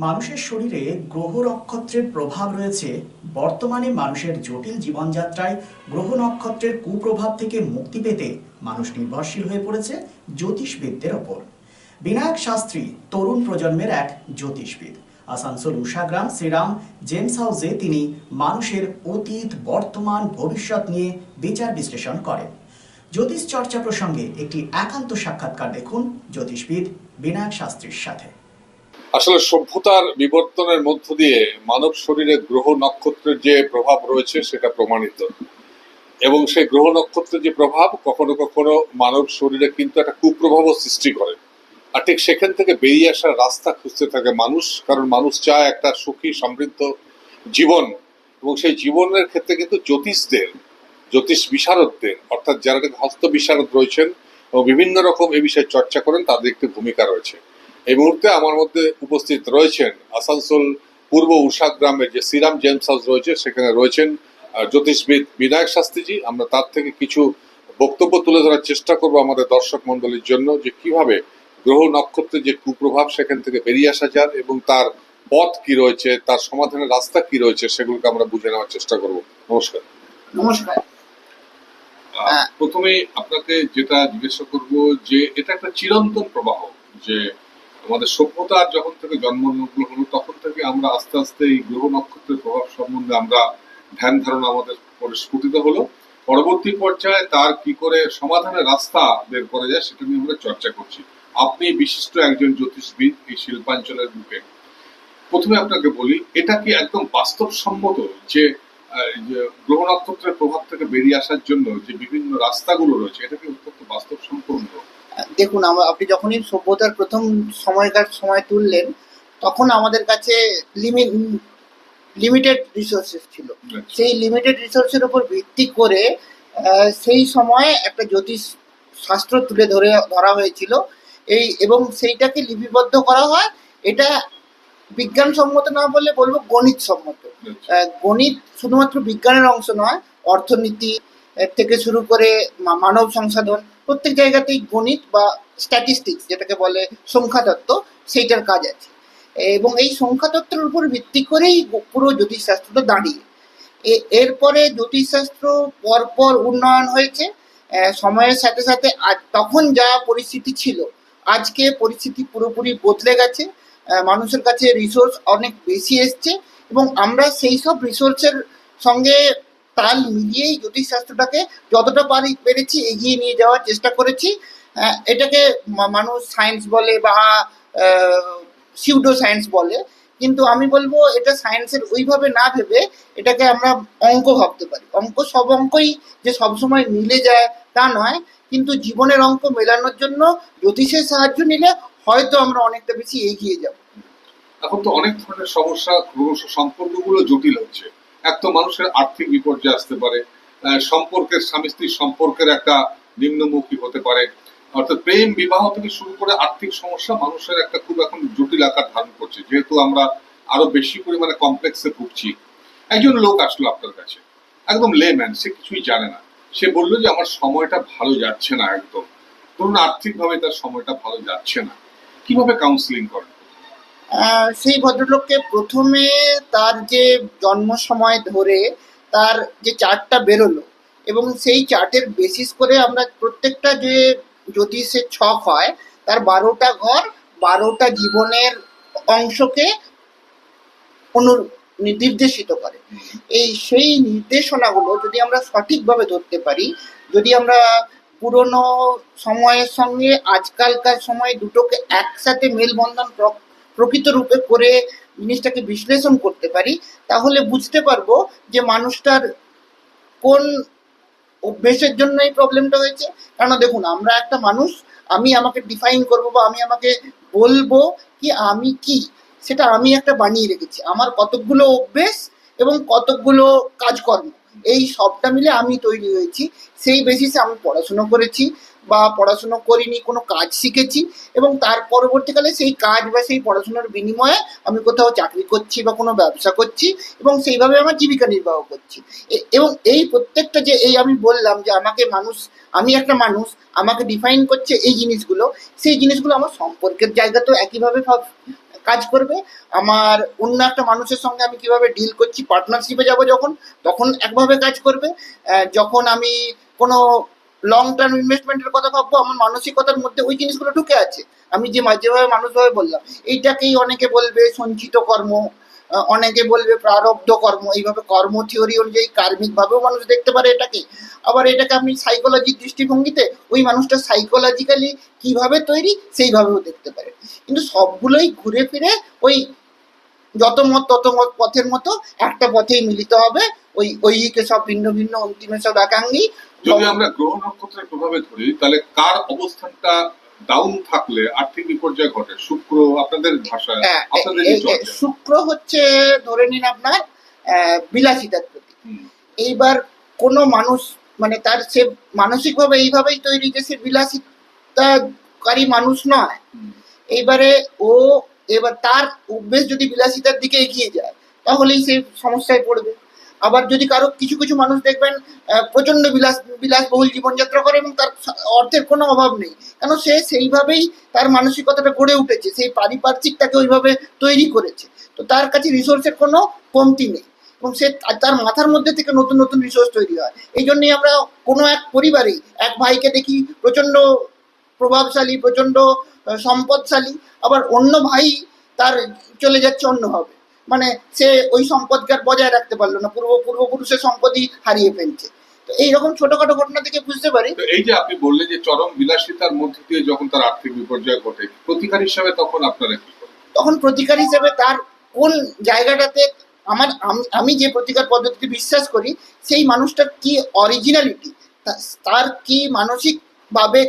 মানুষের শরীরে গ্রহ নক্ষত্রের প্রভাব রয়েছে। বর্তমানে মানুষের জটিল জীবনযাত্রায় গ্রহ নক্ষত্রের কুপ্রভাব থেকে মুক্তি পেতে মানুষ নির্ভরশীল হয়ে পড়েছে জ্যোতিষবিদদের ওপর। বিনায়ক শাস্ত্রী তরুণ প্রজন্মের এক জ্যোতিষবিদ। আসানসোল উষাগ্রাম শ্রীরাম জেমস হাউসে তিনি মানুষের অতীত, বর্তমান, ভবিষ্যৎ নিয়ে বিচার বিশ্লেষণ করেন। জ্যোতিষ চর্চা প্রসঙ্গে একটি একান্ত সাক্ষাৎকার দেখুন জ্যোতিষবিদ বিনায়ক শাস্ত্রীর সাথে। আসলে সভ্যতার বিবর্তনের মধ্য দিয়ে মানব শরীরে গ্রহ নক্ষত্রের যে প্রভাব রয়েছে সেটা প্রমাণিত, এবং সেই গ্রহ নক্ষত্রের যে প্রভাব কখনো কখনো মানব শরীরে কিন্তু একটা কুপ্রভাবও সৃষ্টি করে। আর ঠিক সেখান থেকে বেরিয়ে আসার রাস্তা খুঁজতে থাকে মানুষ, কারণ মানুষ চায় একটা সুখী সমৃদ্ধ জীবন। এবং সেই জীবনের ক্ষেত্রে কিন্তু জ্যোতিষ বিশারদদের, অর্থাৎ যারা হস্ত বিশারদ রয়েছেন এবং বিভিন্ন রকম এই বিষয়ে চর্চা করেন, তাদের একটি ভূমিকা রয়েছে। এই মুহূর্তে আমার মধ্যে উপস্থিত রয়েছেন আসানসোল পূর্ব উষাগ্রামের যে শ্রীরাম জেমস হাউস রয়েছে, সেখানে রয়েছেন জ্যোতিষবিদ বিনায়ক শাস্ত্রীজি। আমরা তার থেকে কিছু বক্তব্য তুলে ধরার চেষ্টা করব আমাদের দর্শক মন্ডলীর জন্য, যে কিভাবে গ্রহ নক্ষত্রের যে কুপ্রভাব সেখান থেকে বেরিয়ে আসা যায় এবং তার পথ কি রয়েছে, তার সমাধানের রাস্তা কি রয়েছে, সেগুলোকে আমরা বুঝে নেওয়ার চেষ্টা করব। নমস্কার। নমস্কার। প্রথমে আপনাকে যেটা জিজ্ঞাসা করব, যে এটা একটা চিরন্তন প্রবাহ, যে আমাদের সভ্যতার যখন থেকে জন্মগ্রহণ হলো তখন থেকে আমরা আস্তে আস্তে এই গ্রহ নক্ষত্রের প্রভাব সম্বন্ধে আমরা ধ্যান ধারণা আমাদের স্ফুটিত হলো। পরবর্তী পর্যায়ে তার কি করে সমাধানের রাস্তা বের করা যায় সেটা নিয়ে আমরা চর্চা করছি। আপনি বিশিষ্ট একজন জ্যোতিষবিদ এই শিল্পাঞ্চলের বুকে। প্রথমে আপনাকে বলি, এটা কি একদম বাস্তবসম্মত যে গ্রহ নক্ষত্রের প্রভাব থেকে বেরিয়ে আসার জন্য যে বিভিন্ন রাস্তাগুলো রয়েছে, এটা কি অত্যন্ত বাস্তবসম্পন্ন? দেখুন, আপনি যখনই সভ্যতার প্রথম সময় তুললেন, তখন আমাদের কাছে লিমিটেড রিসোর্সেস ছিল। সেই লিমিটেড রিসোর্সের উপর ভিত্তি করে সেই সময় একটা জ্যোতিষ শাস্ত্র ধরা হয়েছিল, এবং সেইটাকে লিপিবদ্ধ করা হয়। এটা বিজ্ঞানসম্মত না বললে বলবো গণিত সম্মত। গণিত শুধুমাত্র বিজ্ঞানের অংশ নয়, অর্থনীতি থেকে শুরু করে মানব সংসাধন, প্রত্যেক জায়গাতেই গণিত বা স্ট্যাটিস্টিক্স যেটাকে বলে সংখ্যাতত্ত্ব, সেইটার কাজ আছে। এবং এই সংখ্যাতত্ত্বের উপর ভিত্তি করেই পুরো জ্যোতিষশাস্ত্রটা দাঁড়িয়ে। এরপরে জ্যোতিষশাস্ত্র পরপর উন্নয়ন হয়েছে সময়ের সাথে সাথে। তখন যা পরিস্থিতি ছিল, আজকে পরিস্থিতি পুরোপুরি বদলে গেছে। মানুষের কাছে রিসোর্স অনেক বেশি এসছে, এবং আমরা সেই সব রিসোর্সের সঙ্গে তাল মিলিয়েই জ্যোতিষশাস্ত্রটাকে যতটা পেরেছি এগিয়ে নিয়ে যাওয়ার চেষ্টা করেছি। এটাকে মানুষ সায়েন্স বলে বা সিউডো সায়েন্স বলে, কিন্তু আমি বলবো এটা সায়েন্সের ওইভাবে না ভেবে এটাকে আমরা অঙ্ক ভাবতে পারি। সব অঙ্কই যে সবসময় মিলে যায় তা নয়, কিন্তু জীবনের অঙ্ক মেলানোর জন্য জ্যোতিষের সাহায্য নিলে হয়তো আমরা অনেকটা বেশি এগিয়ে যাব। এখন তো অনেক ধরনের সমস্যা, ক্রমশ সম্পর্কগুলো জটিল হচ্ছে। এক তো মানুষের আর্থিক বিপর্যয় আসতে পারে, সম্পর্কের স্বামী স্ত্রীর সম্পর্কের একটা নিম্নমুখী হতে পারে, অর্থাৎ প্রেম বিবাহ থেকে শুরু করে আর্থিক সমস্যা মানুষের একটা খুব এখন জটিল আকার ধারণ করছে, যেহেতু আমরা আরো বেশি পরিমাণে কমপ্লেক্সে ভুগছি। একজন লোক আসলো আপনার কাছে, একদম লেম্যান, সে কিছুই জানে না। সে বললো যে আমার সময়টা ভালো যাচ্ছে না, একদম ধরুন আর্থিকভাবে তার সময়টা ভালো যাচ্ছে না। কিভাবে কাউন্সিলিং করেন? সেই ভদ্রলোককে প্রথমে তার যে জন্ম সময় ধরে তার যে চার্টটা বেরোলো, এবং সেই চার্টের বেসিস করে আমরা প্রত্যেকটা যে জ্যোতিষের ছক হয় তার 12টা ঘর, 12টা জীবনের অংশকে নির্দেশিত করে। সেই নির্দেশনাগুলো যদি আমরা সঠিকভাবে ধরতে পারি, যদি আমরা পুরনো সময়ের সঙ্গে আজকালকার সময় দুটোকে একসাথে মেলবন্ধন প্রকৃত রূপে করে জিনিসটাকে বিশ্লেষণ করতে পারি, তাহলে বুঝতে পারবো যে মানুষটার কোন অভ্যেসের জন্য এই প্রবলেমটা হয়েছে। কারণ দেখুন, আমরা একটা মানুষ, আমি আমাকে ডিফাইন করবো বা আমি আমাকে বলবো কি আমি কি, সেটা আমি একটা বানিয়ে রেখেছি। আমার কতকগুলো অভ্যেস এবং কতকগুলো কাজকর্ম, এই সবটা মিলে আমি তৈরি হয়েছি। সেই বেসিসে আমি পড়াশুনো করেছি বা পড়াশুনো করিনি, কোনো কাজ শিখেছি, এবং তার পরবর্তীকালে সেই কাজ বা সেই পড়াশোনার বিনিময়ে আমি কোথাও চাকরি করছি বা কোনো ব্যবসা করছি, এবং সেইভাবে আমার জীবিকা নির্বাহ করছি। এবং এই প্রত্যেকটা যে আমি বললাম যে আমি একটা মানুষ, আমাকে ডিফাইন করছে এই জিনিসগুলো, সেই জিনিসগুলো আমার সম্পর্কের জায়গাতেও একইভাবে কাজ করবে, আমার অন্য একটা মানুষের সঙ্গে আমি কিভাবে ডিল করছি, পার্টনারশিপে যাব যখন, তখন একভাবে কাজ করবে। যখন আমি কোনো লং টার্ম ইনভেস্টমেন্টের কথা ভাববো, আমার মানসিকতার মধ্যে ওই জিনিসগুলো ঢুকে আছে। আমি যেভাবে মানুষভাবে বললাম, এইটাকেই অনেকে বলবে সঞ্চিত কর্ম, অনেকে বলবে প্রারব্ধ কর্ম। এইভাবে কর্ম থিওরি অনুযায়ী কার্মিক ভাবেও মানুষ দেখতে পারে এটাকে। আবার এটাকে আপনি সাইকোলজির দৃষ্টিভঙ্গিতে ওই মানুষটা সাইকোলজিক্যালি কিভাবে তৈরি সেইভাবেও দেখতে পারে। কিন্তু সবগুলোই ঘুরে ফিরে ওই যত মত তত মত পথের মতো একটা পথেই মিলিত হবে। ওইকে সব ভিন্ন ভিন্ন অন্তিমে সব একাঙ্গী। যদি আমরা গ্রহ নক্ষত্রের প্রভাবে ধরি, তাহলে কার অবস্থানটা ডাউন থাকলে আর্থিক বিপর্যয় ঘটে? শুক্র, আপনাদের ভাষায়, আপনাদের যে চর্চা। শুক্র হচ্ছে ধরে নিন আপনার বিলাসিতার প্রতীক। হুম, এইবার কোনো মানুষ মানে তার সে মানসিকভাবে এইভাবেই তৈরি যে সে বিলাসিতাকারী মানুষ নয়। হুম। এইবারে ও এবার তার অভ্যেস যদি বিলাসিতার দিকে এগিয়ে যায়, তাহলেই সে সমস্যায় পড়বে। আবার যদি কারো কিছু কিছু মানুষ দেখবেন প্রচন্ড বিলাসবহুল জীবনযাত্রা করে এবং তার অর্থের কোনো অভাব নেই, কেন সে সেইভাবেই তার মানসিকতাটা গড়ে উঠেছে, সেই পারিপার্শ্বিকটাকে ওইভাবে তৈরি করেছে। তো তার কাছে রিসোর্সের কোনো কমতি নেই এবং সে তার মাথার মধ্যে থেকে নতুন নতুন রিসোর্স তৈরি হয়। এই জন্যই আমরা কোনো এক পরিবারেই এক ভাইকে দেখি প্রচন্ড প্রভাবশালী, প্রচন্ড সম্পদশালী, আবার অন্য ভাই তার চলে যাচ্ছে অন্যভাবে। মানে সে ওই সম্পদকে আর বজায় রাখতে পারলো না, পূর্বপুরুষের সম্পদই হারিয়ে ফেলছে। তো এইরকম ছোটখাটো ঘটনা থেকে বুঝতে পারি। তো এই যে আপনি বললেন যে চরম বিলাসিতার মধ্যে দিয়ে যখন তার আর্থিক বিপর্যয় ঘটে, প্রতিকার হিসাবে তখন আপনারা কি করেন? তখন প্রতিকার হিসেবে তার কোন জায়গাটাতে আমি যে প্রতিকার পদ্ধতিতে বিশ্বাস করি, সেই মানুষটার কি অরিজিনালিটি, তার কি মানসিকভাবে।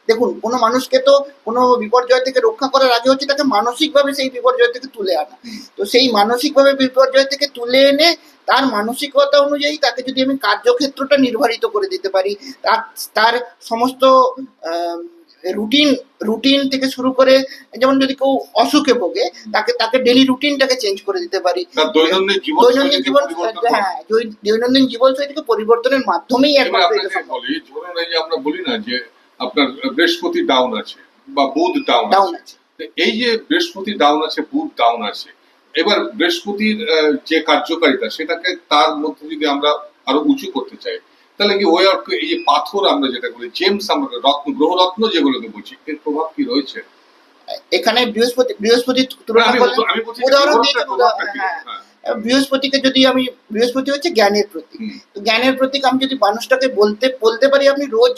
দেখুন, কোনো মানুষকে তো কোনো বিপর্যয় থেকে রক্ষা করার আগে হচ্ছে তাকে মানসিকভাবে সেই বিপর্যয় থেকে তুলে আনা। তো সেই মানসিকভাবে বিপর্যয় থেকে তুলে এনে তার মানসিকতা অনুযায়ী তাকে যদি আমি কার্যক্ষেত্রটা নির্ধারিত করে দিতে পারি, তার সমস্ত রুটিন রুটিন থেকে শুরু করে, যেমন যদি কেউ অসুখে ভোগে, তাকে ডেলি রুটিনটাকে চেঞ্জ করে দিতে পারি। তার দৈনন্দিন জীবন হ্যাঁ, দৈনন্দিন জীবনশৈলীকে পরিবর্তনের মাধ্যমেই এবার একমাত্র আপনাকে বলি, ধরুন এই যে আমরা বলি না যে আপনার বৃহস্পতি ডাউন আছে বা বুধ ডাউন ডাউন আছে, আছে। তো এই যে বৃহস্পতি ডাউন আছে, বুধ ডাউন আছে, এবার বৃহস্পতির যে কার্যকারিতা, সেটাকে তার মধ্যে যদি আমরা আরো উঁচু করতে চাই, তাহলে কি ওই অর্থে এই যে পাথর আমরা যেটা বলি জেমস, আমরা গ্রহ রত্ন যেগুলোকে বলছি, এর প্রভাব কি রয়েছে? এখানে বৃহস্পতির তুলনা করলে আমি বলছি উদাহরণ গ্রহটার দিয়েছেন। প্রভাবটা কি? হ্যাঁ, হ্যাঁ। বৃহস্পতিকে যদি বৃহস্পতি হচ্ছে জ্ঞানের প্রতীক। হুম। তো জ্ঞানের প্রতীক আমি যদি মানুষটাকে বলতে পারি আপনি রোজ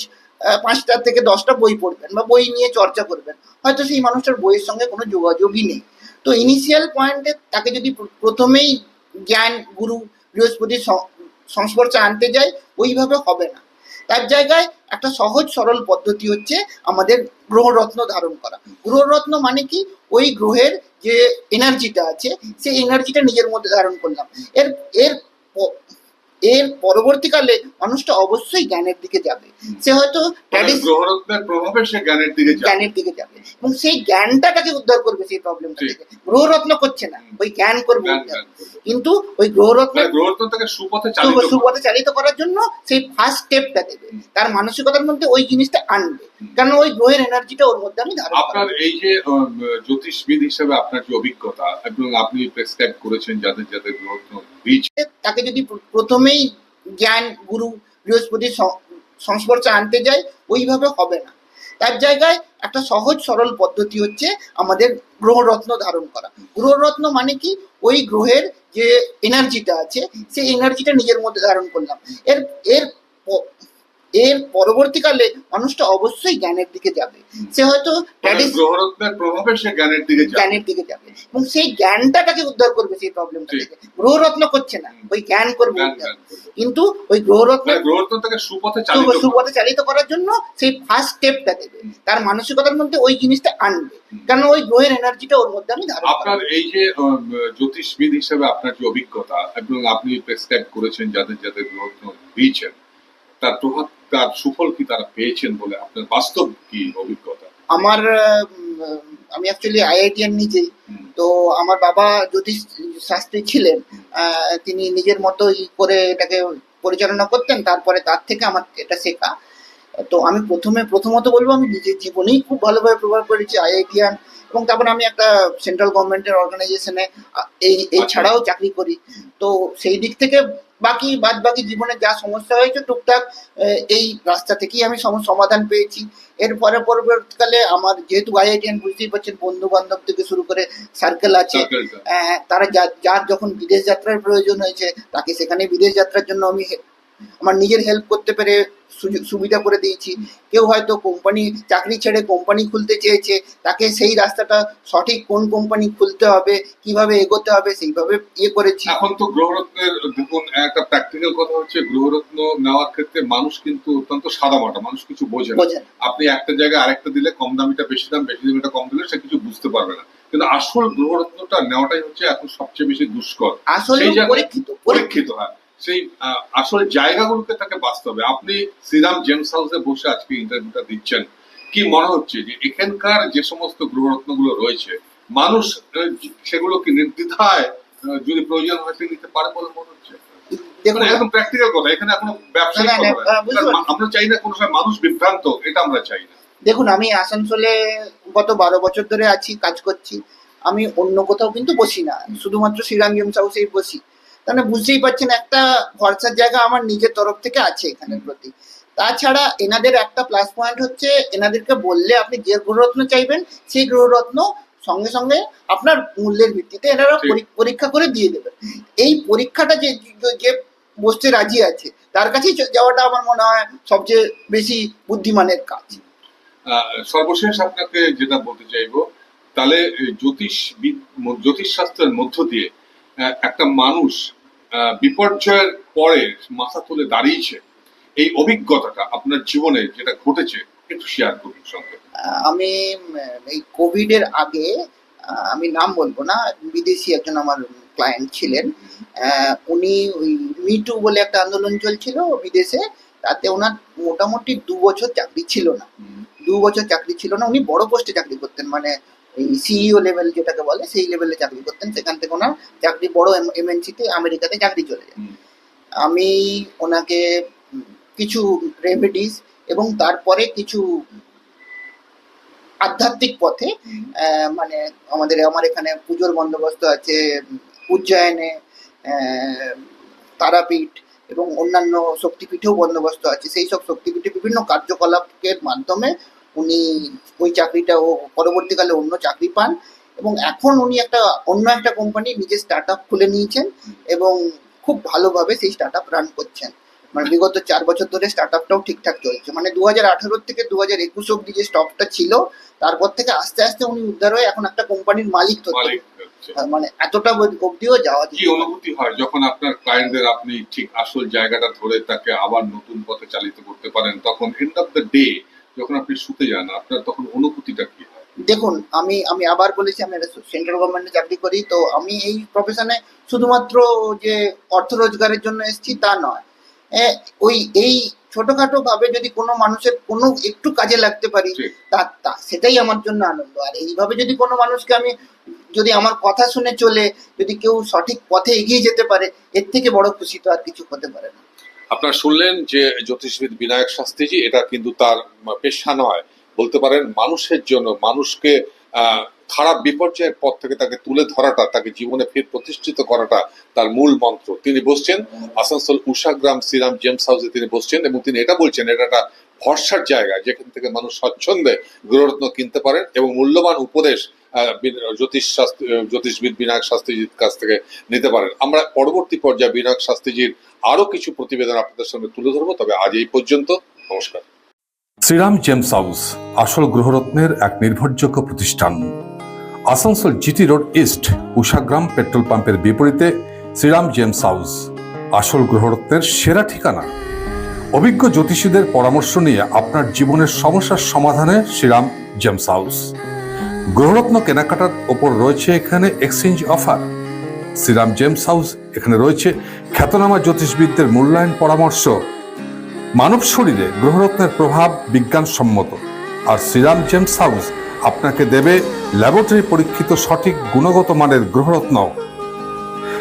5টা থেকে 10টা বই পড়বেন বা বই নিয়ে চর্চা করবেন, হয়তো সেই মানুষটার বইয়ের সঙ্গে কোনো যোগাযোগই নেই। তো ইনিশিয়াল পয়েন্টে তাকে যদি প্রথমেই জ্ঞান গুরু বৃহস্পতির সংস্পর্শে আনতে যাই, ওইভাবে হবে না। তার জায়গায় একটা সহজ সরল পদ্ধতি হচ্ছে আমাদের গ্রহরত্ন ধারণ করা। গ্রহরত্ন মানে কি, ওই গ্রহের যে এনার্জিটা আছে সেই এনার্জিটা নিজের মধ্যে ধারণ করলাম। এর এর এর পরবর্তীকালে মানুষটা অবশ্যই জ্ঞানের দিকে যাবে। সে হয়তো গ্রহরত্নের প্রভাবে সে জ্ঞানের দিকে যাবে এবং সেই জ্ঞানটা তাকে উদ্ধার করবে সেই প্রবলেমটা থেকে। গ্রহরত্ন করছে না, ওই জ্ঞান করবে। কিন্তু ওই গ্রহরত্নটাকে সুপথে চালিত করার জন্য সেই ফার্স্ট স্টেপটা দেবে, তার মানসিকতার মধ্যে ওই জিনিসটা আনবে, কারণ ওই গ্রহের এনার্জিটা ওর মধ্যে আমি ধারণ। আপনার এই যে জ্যোতিষবিদ হিসেবে আপনার যে অভিজ্ঞতা এবং আপনি প্রেসক্রাইব করেছেন যাদের যাদের গ্রহরত্ন বীজ, তাকে যদি প্রথমেই জ্ঞান গুরু বৃহস্পতির সংস্পর্শে আনতে যাই, ওইভাবে হবে না। তার জায়গায় একটা সহজ সরল পদ্ধতি হচ্ছে আমাদের গ্রহরত্ন ধারণ করা। গ্রহরত্ন মানে কি, ওই গ্রহের যে এনার্জিটা আছে সেই এনার্জিটা নিজের মধ্যে ধারণ করলাম। এর এর এর পরবর্তীকালে মানুষটা অবশ্যই জ্ঞানের দিকে যাবে। সে হয়তো গ্রহরত্নের প্রভাবে সে জ্ঞানের দিকে যাবে এবং সেই জ্ঞানটা তাকে উদ্ধার করবে সেই প্রবলেমটা থেকে। গ্রহরত্ন করছে না, ওই জ্ঞান করবে। কিন্তু ওই গ্রহরত্নটাকে সুপথে চালিত করার জন্য সেই ফার্স্ট স্টেপটা দেবে, তার মানসিকতার মধ্যে ওই জিনিসটা আনবে, কারণ ওই গ্রহের এনার্জিটা ওর মধ্যে আমি ধারণ। আপনার এই যে জ্যোতিষবিদ হিসেবে আপনার যে অভিজ্ঞতা এবং আপনি প্রেসক্রাইব করেছেন যাদের যাদের গ্রহরত্ন দিয়েছেন, তার প্রভাব, তার সুফল কি তারা পেয়েছেন বলে আপনার বাস্তব কি অভিজ্ঞতা? আমি অ্যাকচুয়ালি আইআইটিয়ান নিজেই। তো আমার বাবা জ্যোতিষ শাস্ত্রী ছিলেন, তিনি নিজের মতো করে এটাকে পরিচালনা করতেন। তারপরে তার থেকে আমার এটা শেখা। তো আমি প্রথমত বলবো আমি নিজের জীবনেই খুব ভালোভাবে প্রভাব পড়েছি আইআইটিয়ান, এবং তারপরে আমি একটা সেন্ট্রাল গভর্নমেন্টের অর্গানাইজেশনে এই ছাড়াও চাকরি করি। তো সেই দিক থেকে বাদ বাকি জীবনে যা সমস্যা হয়েছে টুকটাক এই রাস্তা থেকেই আমি সমাধান পেয়েছি। এরপরে পরবর্তীকালে আমার যেহেতু আইআইটিয়ান বুঝতেই পারছেন, বন্ধু বান্ধব থেকে শুরু করে সার্কেল আছে, তারা যার যখন বিদেশ যাত্রার প্রয়োজন হয়েছে তাকে সেখানে বিদেশ যাত্রার জন্য আমি আমার নিজের হেল্প করতে পেরে সুবিধা করে দিয়েছি। কেউ হয়তো চাকরি ছেড়ে কোম্পানি খুলতে চেয়েছে, তাকে সেই রাস্তাটা সঠিক কোন কোম্পানি খুলতে হবে, কিভাবে এগোতে হবে সেইভাবে করেছি। এখন তো গ্রহরত্নের দেখুন একটা প্র্যাকটিক্যাল কথা হচ্ছে, গ্রহরত্ন নেওয়ার ক্ষেত্রে মানুষ কিন্তু অত্যন্ত সাদামাটা, মানুষ কিছু বোঝে না। আপনি একটা জায়গায় আরেকটা দিলে কম দামিটা বেশি দাম, বেশি দামিটা কম দিলে সে কিছু বুঝতে পারবে না। কিন্তু আসল গ্রহরত্নটা নেওয়াটাই হচ্ছে এখন সবচেয়ে বেশি দুষ্কর, আসলে পরীক্ষিত হয়। সেই আসল জায়গাগুলোকে তাকে বাঁচতে হবে। আপনি শ্রীরাম জেমস হাউসে বসে আজকে ইন্টারভিউটা দিচ্ছেন, কি মনে হচ্ছে যে এখানকার যে সমস্ত গ্রহরত্নগুলো রয়েছে মানুষ সেগুলো কি নির্দ্বিধায় যদি প্রয়োজন হয় সে নিতে পারে বলে মনে হচ্ছে? দেখুন একদম প্র্যাকটিক্যাল কথা, এখানে কোনো ব্যবসায়িক কথা। আমরা চাই না কোনো সময় মানুষ বিভ্রান্ত, এটা আমরা চাই না। দেখুন আমি আসানসোলে গত 12 বছর ধরে আছি, কাজ করছি। আমি অন্য কোথাও কিন্তু বসি না, শুধুমাত্র শ্রীরাম জেমস হাউসেই বসি। তাহলে বুঝতেই পারছেন একটা ভরসার জায়গা আমার নিজের তরফ থেকে আছে এখানের প্রতি। তাছাড়া এনাদের একটা প্লাস পয়েন্ট হচ্ছে, এনাদেরকে বললে আপনি যে গ্রহরত্ন চাইবেন সেই গ্রহরত্ন সঙ্গে সঙ্গে আপনার মূল্যের ভিত্তিতে এনারা পরীক্ষা করে দিয়ে দেবেন। এই পরীক্ষাটা যে বসতে রাজি আছে তার কাছেই যাওয়াটা আমার মনে হয় সবচেয়ে বেশি বুদ্ধিমানের কাজ। সর্বশেষ আপনাকে যেটা বলতে চাইবো, তাহলে জ্যোতিষ শাস্ত্রের মধ্য দিয়ে একটা মানুষ বিপর্যয়ের পরে মাথা তুলে দাঁড়িয়েছে, এই অভিজ্ঞতাটা আপনার জীবনে যেটা ঘটেছে একটু শেয়ার করুন সঙ্গে। আমি এই কোভিড এর আগে, আমি নাম বলবো না, বিদেশি একজন আমার ক্লায়েন্ট ছিলেন। উনি ওই মিটু বলে একটা আন্দোলন চলছিল বিদেশে, তাতে ওনার মোটামুটি 2 বছর চাকরি ছিল না। 2 বছর চাকরি ছিল না। উনি বড় পোস্টে চাকরি করতেন, মানে এই সিইও লেভেল যেটাকে বলে সেই লেভেলে চাকরি করতেন। সেখান থেকে ওনার চাকরি বড় এমএনসিতে আমেরিকাতে চাকরি চলে যায়। আমি ওনাকে কিছু রেমেডিস এবং তারপরে কিছু আধ্যাত্মিক পথে, মানে আমার এখানে পুজোর বন্দোবস্ত আছে, উজ্জয়নে তারাপীঠ এবং অন্যান্য শক্তিপীঠেও বন্দোবস্ত আছে। সেই সব শক্তিপীঠে বিভিন্ন কার্যকলাপের মাধ্যমে উনি ওই চাকরিটা ও পরবর্তীকালে অন্য চাকরি পান, এবং এখন উনি অন্য একটা কোম্পানি নিজের স্টার্ট আপ খুলে নিয়েছেন এবং খুব ভালোভাবে সেই স্টার্ট আপ রান করছেন। মানে বিগত 4 বছর ধরে স্টার্ট আপটাও ঠিকঠাক চলছে। মানে 2018 থেকে 2021 অব্দি যে স্টকটা ছিল, তারপর থেকে আস্তে আস্তে উনি উদ্ধার হয়ে এখন একটা কোম্পানির মালিক হচ্ছে। মানে এতটা অব্দিও যাওয়া যায়। কি অনুভূতি হয় যখন আপনার ক্লায়েন্টদের আপনি ঠিক আসল জায়গাটা ধরে তাকে আবার নতুন পথে চালিত করতে পারেন, তখন এন্ড অফ দ্য ডে যখন আপনি শুতে যান আপনার তখন অনুভূতিটা কি হয়? দেখুন আমি আবার বলেছি, আমি সেন্ট্রাল গভর্নমেন্টে চাকরি করি। তো আমি এই প্রফেশনে শুধুমাত্র যে অর্থ রোজগারের জন্য এসেছি তা নয়। এই ছোটখাটো ভাবে যদি কোনো মানুষের কোনো একটু কাজে লাগতে পারি, তা সেটাই আমার জন্য আনন্দ। আর এইভাবে যদি কোনো মানুষকে আমি যদি আমার কথা শুনে চলে যদি কেউ সঠিক পথে এগিয়ে যেতে পারে, এর থেকে বড় খুশি তো আর কিছু হতে পারে না। আপনারা শুনলেন যে জ্যোতিষবিদ বিনায়ক শাস্ত্রীজি, এটা কিন্তু তার পেশা নয়, বলতে পারেন মানুষের জন্য, মানুষকে খারাপ বিপর্যয়ের পথ থেকে তাকে তুলে ধরাটা, তাকে জীবনে ফের প্রতিষ্ঠিত করাটা তার মূল মন্ত্র। তিনি বসছেন আসানসোল উষাগ্রাম শ্রীরাম জেমস হাউসে, তিনি বসছেন এবং তিনি এটা বলছেন এটা একটা ভরসার জায়গা যেখান থেকে মানুষ স্বচ্ছন্দে গ্রহরত্ন কিনতে পারেন এবং মূল্যবান উপদেশ জ্যোতিষবিদ বিনায়ক শাস্ত্রীজির কাছ থেকে নিতে পারেন। আমরা পরবর্তী পর্যায়ে বিনায়ক শাস্ত্রীজির আরো কিছু প্রতিবেদন আপনাদের সামনে তুলে ধরবো। তবে আজ এই পর্যন্ত, নমস্কার। শ্রীরাম জেমস হাউস আসল গ্রহরত্নের এক নির্ভরযোগ্য প্রতিষ্ঠান। Asansol GT road east Ushagram petrol পাম্পের বিপরীতে শ্রীরাম জেমস হাউস আসল গ্রহরত্নের সেরা ঠিকানা। অভিজ্ঞ জ্যোতিষীদের পরামর্শ নিয়ে আপনার জীবনের সমস্যার সমাধানে শ্রীরাম জেমস হাউস। গ্রহরত্ন কেনাকাটার ওপর রয়েছে এখানে exchange offer. Shriram gems house এখানে রয়েছে খ্যাতনামা জ্যোতিষবিদদের মূল্যায়ন পরামর্শ। মানব শরীরে গ্রহরত্নের প্রভাব বিজ্ঞানসম্মত, আর শ্রীরাম জেমস হাউস আপনাকে দেবে ল্যাবরেটরি পরীক্ষিত সঠিক গুণগত মানের গ্রহরত্ন।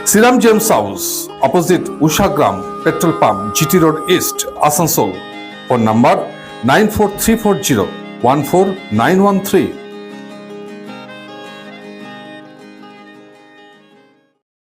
Shriram gems house, opposite Ushagram petrol pump, GT road east, Asansol. Phone number 9434014913